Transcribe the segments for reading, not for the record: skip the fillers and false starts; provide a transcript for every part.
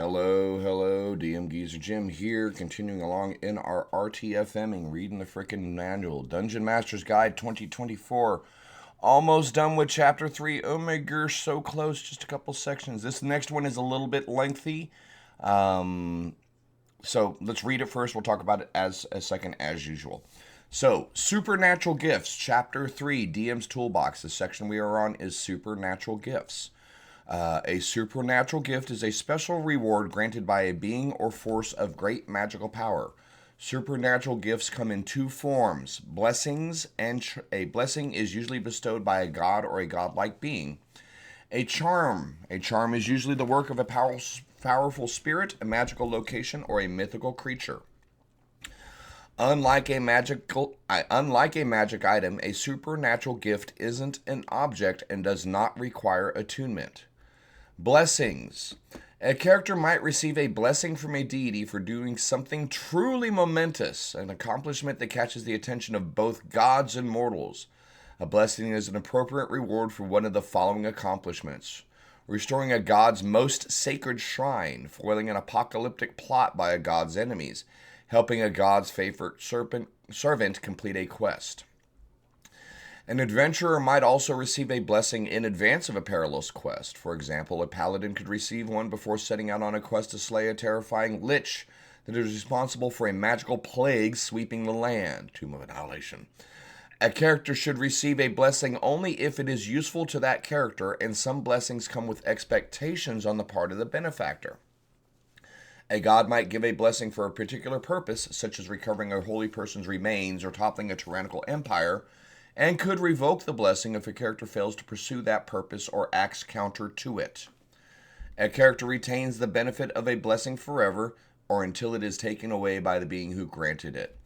Hello, DMG's Jim here, continuing along in our RTFMing, reading the frickin' manual. Dungeon Master's Guide 2024. Almost done with Chapter 3. Oh my gosh, so close, just a couple sections. This next one is a little bit lengthy. So let's read it first. We'll talk about it as a second, as usual. So, Supernatural Gifts, Chapter 3, DM's Toolbox. The section we are on is Supernatural Gifts. A supernatural gift is a special reward granted by a being or force of great magical power. Supernatural gifts come in two forms: blessings, and a blessing is usually bestowed by a god or a godlike being. A charm is usually the work of a powerful spirit, a magical location, or a mythical creature. Unlike a magic item, a supernatural gift isn't an object and does not require attunement. Blessings. A character might receive a blessing from a deity for doing something truly momentous, an accomplishment that catches the attention of both gods and mortals. A blessing is an appropriate reward for one of the following accomplishments: restoring a god's most sacred shrine, foiling an apocalyptic plot by a god's enemies, helping a god's favorite servant complete a quest. An adventurer might also receive a blessing in advance of a perilous quest. For example, a paladin could receive one before setting out on a quest to slay a terrifying lich that is responsible for a magical plague sweeping the land, Tomb of Annihilation. A character should receive a blessing only if it is useful to that character, and some blessings come with expectations on the part of the benefactor. A god might give a blessing for a particular purpose, such as recovering a holy person's remains or toppling a tyrannical empire, and could revoke the blessing if a character fails to pursue that purpose or acts counter to it. A character retains the benefit of a blessing forever, or until it is taken away by the being who granted it.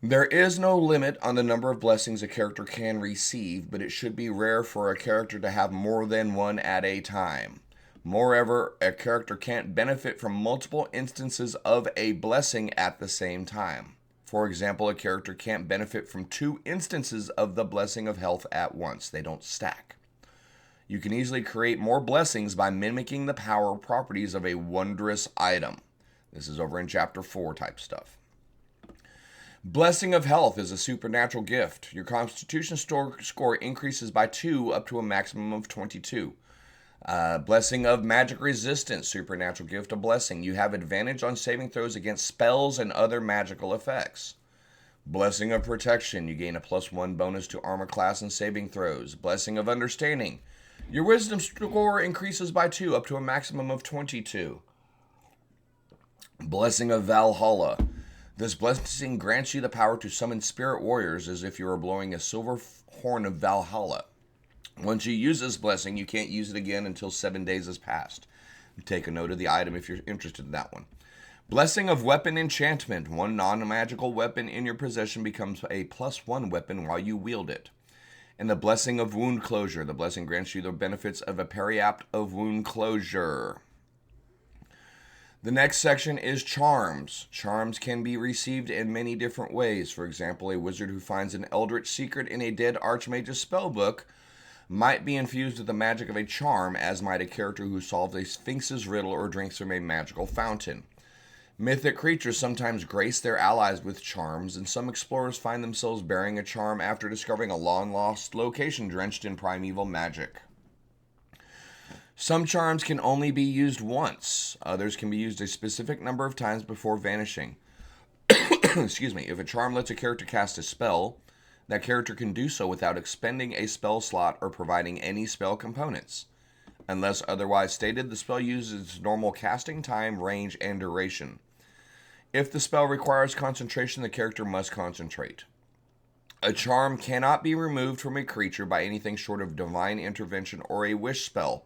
There is no limit on the number of blessings a character can receive, but it should be rare for a character to have more than one at a time. Moreover, a character can't benefit from multiple instances of a blessing at the same time. For example, a character can't benefit from two instances of the blessing of health at once. They don't stack. You can easily create more blessings by mimicking the power properties of a wondrous item. This is over in Chapter 4 type stuff. Blessing of Health is a supernatural gift. Your Constitution score increases by 2 up to a maximum of 22. Blessing of Magic Resistance, supernatural gift of blessing. You have advantage on saving throws against spells and other magical effects. Blessing of Protection. You gain a +1 bonus to armor class and saving throws. Blessing of Understanding. Your Wisdom score increases by 2 up to a maximum of 22. Blessing of Valhalla. This blessing grants you the power to summon spirit warriors as if you were blowing a silver horn of Valhalla. Once you use this blessing, you can't use it again until 7 days has passed. Take a note of the item if you're interested in that one. Blessing of Weapon Enchantment. One non-magical weapon in your possession becomes a +1 weapon while you wield it. And the Blessing of Wound Closure. The blessing grants you the benefits of a periapt of wound closure. The next section is Charms. Charms can be received in many different ways. For example, a wizard who finds an eldritch secret in a dead archmage's spellbook might be infused with the magic of a charm, as might a character who solves a sphinx's riddle or drinks from a magical fountain. Mythic creatures sometimes grace their allies with charms, and some explorers find themselves bearing a charm after discovering a long-lost location drenched in primeval magic. Some charms can only be used once. Others can be used a specific number of times before vanishing. Excuse me. If a charm lets a character cast a spell, that character can do so without expending a spell slot or providing any spell components. Unless otherwise stated, the spell uses its normal casting time, range, and duration. If the spell requires concentration, the character must concentrate. A charm cannot be removed from a creature by anything short of divine intervention or a wish spell.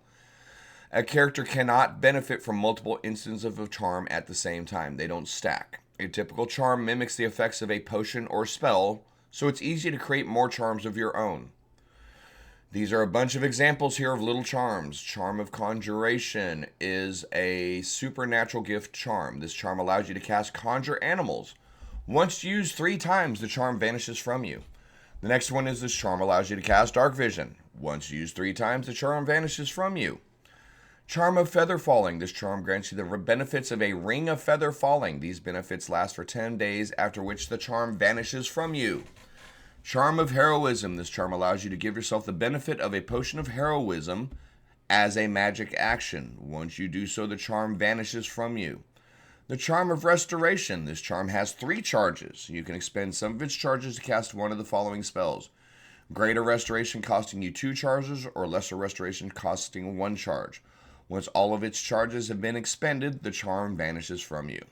A character cannot benefit from multiple instances of a charm at the same time. They don't stack. A typical charm mimics the effects of a potion or spell, so it's easy to create more charms of your own. These are a bunch of examples here of little charms. Charm of Conjuration is a supernatural gift charm. This charm allows you to cast Conjure Animals. Once used 3 times, the charm vanishes from you. The next one is this charm allows you to cast Dark Vision. Once used 3 times, the charm vanishes from you. Charm of Feather Falling. This charm grants you the benefits of a ring of feather falling. These benefits last for 10 days, after which the charm vanishes from you. Charm of Heroism. This charm allows you to give yourself the benefit of a potion of heroism as a magic action. Once you do so, the charm vanishes from you. The Charm of Restoration. This charm has 3 charges. You can expend some of its charges to cast one of the following spells. Greater Restoration costing you 2 charges, or Lesser Restoration costing 1 charge. Once all of its charges have been expended, the charm vanishes from you.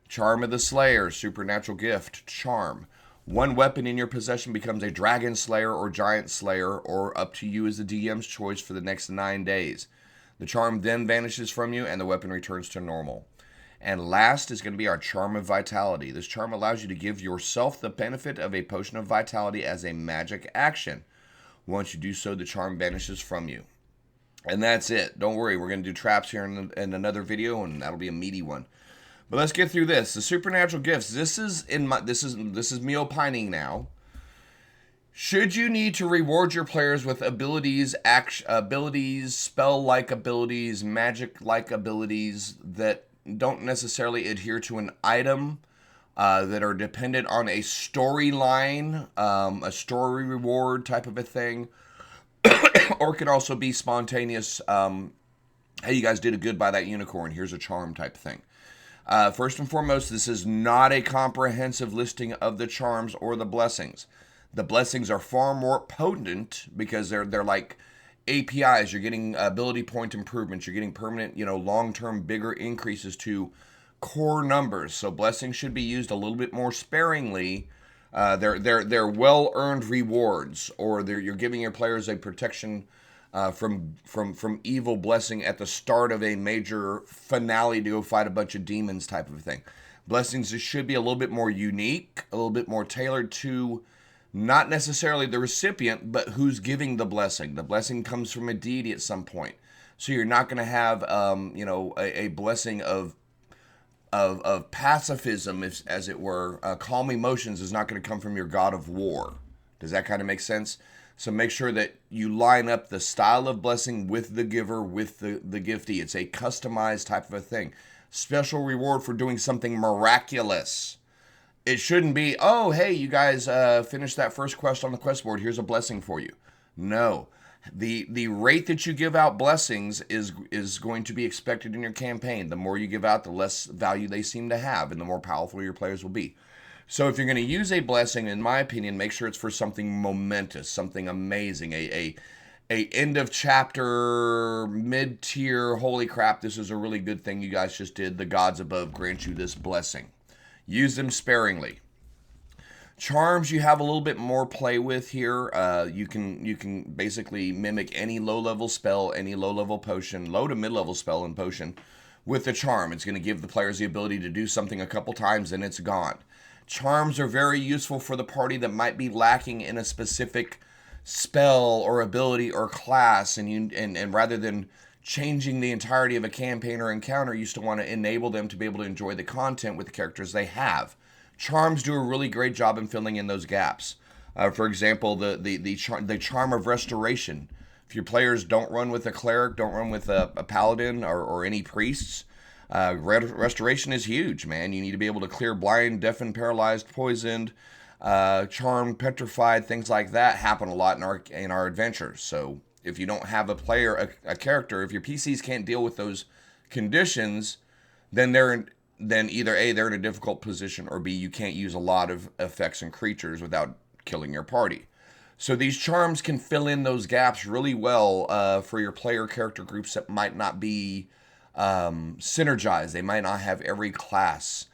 Charm of the Slayer. Supernatural gift. Charm. One weapon in your possession becomes a Dragon Slayer or Giant Slayer, or up to you as the DM's choice for the next 9 days. The charm then vanishes from you, and the weapon returns to normal. And last is going to be our Charm of Vitality. This charm allows you to give yourself the benefit of a potion of vitality as a magic action. Once you do so, the charm vanishes from you. And that's it. Don't worry, we're going to do traps here in another video, and that'll be a meaty one. But let's get through this. The supernatural gifts. This is me opining now. Should you need to reward your players with abilities, spell-like abilities, magic-like abilities that don't necessarily adhere to an item, that are dependent on a storyline, a story reward type of a thing, or it could also be spontaneous, hey, you guys did a good by that unicorn, here's a charm type thing. First and foremost, this is not a comprehensive listing of the charms or the blessings. The blessings are far more potent because they're like APIs. You're getting ability point improvements. You're getting permanent, long-term bigger increases to core numbers. So blessings should be used a little bit more sparingly. They're well-earned rewards, or you're giving your players a protection from evil blessing at the start of a major finale to go fight a bunch of demons type of thing. Blessings should be a little bit more unique, a little bit more tailored to not necessarily the recipient, but who's giving the blessing. The blessing comes from a deity at some point. So you're not going to have, a blessing of pacifism, as it were. Calm emotions is not going to come from your god of war. Does that kind of make sense? So make sure that you line up the style of blessing with the giver, with the giftee. It's a customized type of a thing. Special reward for doing something miraculous. It shouldn't be, oh, hey, you guys finished that first quest on the quest board. Here's a blessing for you. No. The rate that you give out blessings is going to be expected in your campaign. The more you give out, the less value they seem to have, and the more powerful your players will be. So if you're going to use a blessing, in my opinion, make sure it's for something momentous, something amazing, a end of chapter, mid-tier, holy crap, this is a really good thing you guys just did. The gods above grant you this blessing. Use them sparingly. Charms you have a little bit more play with here. You can basically mimic any low-level spell, any low-level potion, low to mid-level spell and potion with the charm. It's going to give the players the ability to do something a couple times and it's gone. Charms are very useful for the party that might be lacking in a specific spell or ability or class, and rather than changing the entirety of a campaign or encounter, you still want to enable them to be able to enjoy the content with the characters they have. Charms do a really great job in filling in those gaps. For example, the Charm of Restoration. If your players don't run with a cleric, don't run with a paladin or any priests, restoration is huge, man. You need to be able to clear blind, deafened, paralyzed, poisoned, charmed, petrified, things like that happen a lot in our adventures. So if you don't have a character, if your PCs can't deal with those conditions, then either A, they're in a difficult position, or B, you can't use a lot of effects and creatures without killing your party. So these charms can fill in those gaps really well for your player character groups that might not be synergized. They might not have every class.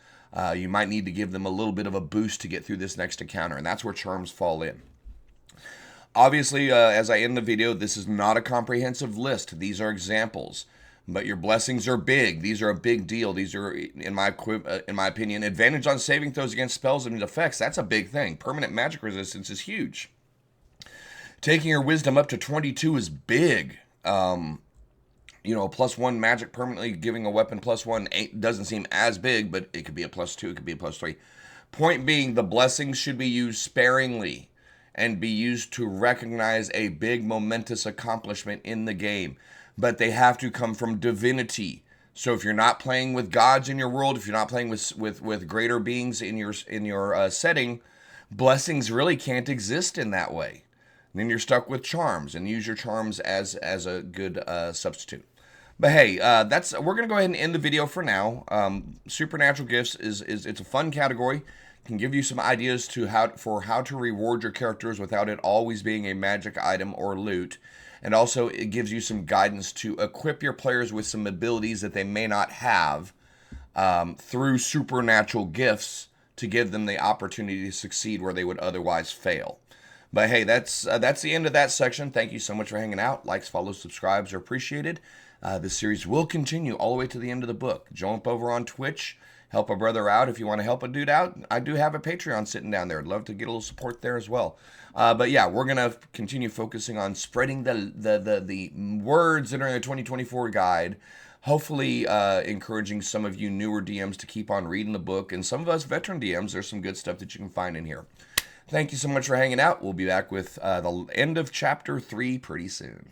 You might need to give them a little bit of a boost to get through this next encounter, and that's where charms fall in. Obviously, as I end the video, this is not a comprehensive list. These are examples. But your blessings are big. These are a big deal. These are, in my opinion, advantage on saving throws against spells and effects. That's a big thing. Permanent magic resistance is huge. Taking your wisdom up to 22 is big. +1 magic permanently giving a weapon +1 doesn't seem as big, but it could be a +2, it could be a +3. Point being, the blessings should be used sparingly and be used to recognize a big momentous accomplishment in the game. but they have to come from divinity. So if you're not playing with gods in your world, if you're not playing with greater beings in your setting, blessings really can't exist in that way. And then you're stuck with charms, and use your charms as a good substitute. But hey, we're gonna go ahead and end the video for now. Supernatural gifts is it's a fun category. Can give you some ideas to how to reward your characters without it always being a magic item or loot. And also it gives you some guidance to equip your players with some abilities that they may not have through supernatural gifts to give them the opportunity to succeed where they would otherwise fail. But hey, that's the end of that section. Thank you so much for hanging out. Likes, follows, subscribes are appreciated. This series will continue all the way to the end of the book. Jump over on Twitch. Help a brother out if you want to help a dude out. I do have a Patreon sitting down there. I'd love to get a little support there as well. But yeah, we're going to continue focusing on spreading the words that are in the 2024 guide. Hopefully encouraging some of you newer DMs to keep on reading the book. And some of us veteran DMs, there's some good stuff that you can find in here. Thank you so much for hanging out. We'll be back with the end of Chapter 3 pretty soon.